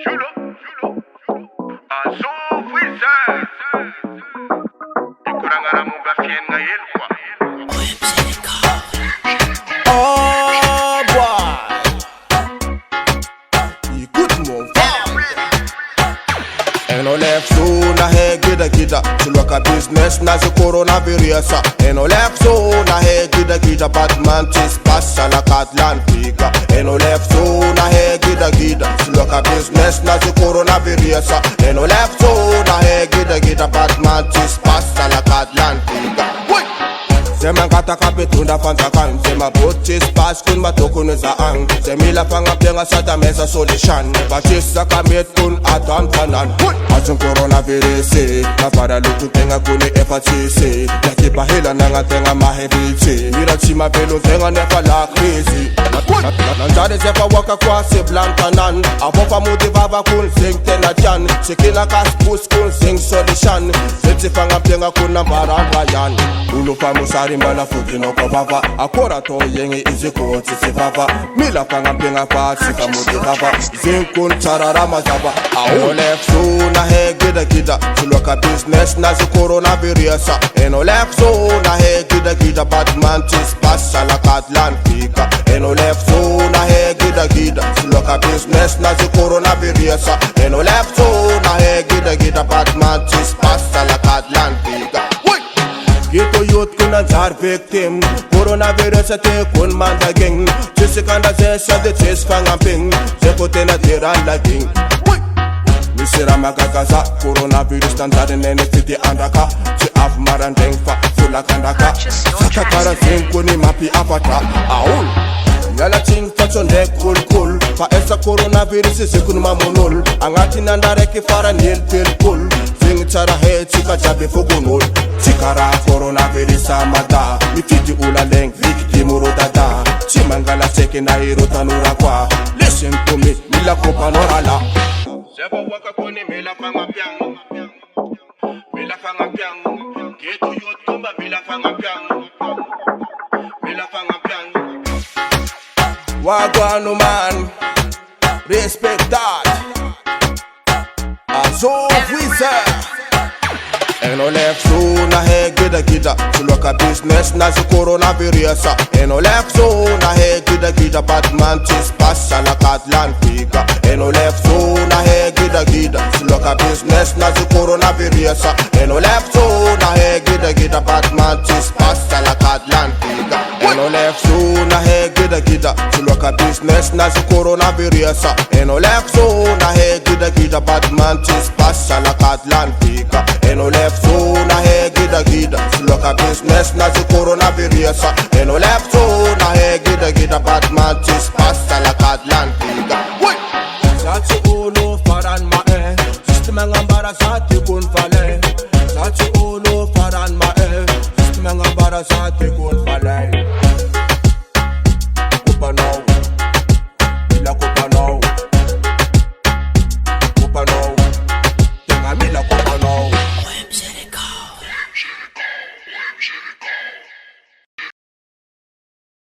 Julo, azul wizard. Ikurangara mumba fienga yelkwa. Oh boy, écoute mon frère. Eno left so na he gida Chulwaka business na zi coronavirus. Eno left so na he gida Batman tis passa la Atlantica. Eno left so na he gida Chulwaka business na zi coronavirus. Eno left so na he gida Batman tis passa la Atlantica. Sema ngata kapetunda fanza kan Sema botis pas kun matokunu za ang Semila panga penga sata mesa solishan Batisa kamet kun atan tanan Ajun coronavirus Na para luku tenga kune hepatisi Yakipa hila nanga tenga mahebiti Mira chima pelu tenga nefa la krizi Nanjade sepa waka kwa se blankanan Abofa mudi baba kun sing tena chan Sikina kas pus kun sing solishan Seti fanga penga kuna marangayan Ulupa musari mbala futi no kopapa Akora to yengi izi kuoti si papa Mila panga penga pati kamuti papa Zinkun chararama zaba Eno left so na he gida Chulwaka business na zi coronavirus. Eno left so na he gida Batman tis passa la Atlantica. Eno left so na he gida Chulwaka business na zi coronavirus. Eno left so na he gida Batman tis passa la Atlantica. Ghetto youth kuna zar victim Coronavirus te kun manda gang Chisikanda zesha de ches fangamping Zeko tena tiran la king Misira magagaza Coronavirus tanzare nene titi andaka Chi af marandeng fa fula kandaka Saka kara zinko ni mapi apata Aul Yala ching facho ne cool Fa esa coronavirus zikun mamunul Angati nandareki fara nil pil Zing chara he chika jabe fugunul Chikara coronavirus amada Mifiji ula leng victim urodada Chimangala cheke na irutanura kwa Listen to me, mila kopanorala Seba waka kone mila fanga piang Mila fanga piang Ketu yotumba mila fanga piang Mila fanga piang Wagwanu man Respect that Azul wizard Eno left so na he gida Chulwaka business na zi coronavirus. Eno left so na he gida Batman tis passa la Atlantica. Eno left so na he gida Chulwaka business na zi coronavirus. Eno left so na he gida Batman tis passa la Atlantica. Eno left so na he gida Chulwaka business na zi coronavirus. Eno left so na he gida Batman tis passa la Atlantica. Eno left so na he gida Chulwaka business na zi coronavirus. Eno left so na he gida Batman tis passa la Atlantica. Sati ulo faran mae Sistema ngambara sati kun fale Sati ulo faran mae Sistema ngambara sati kun fale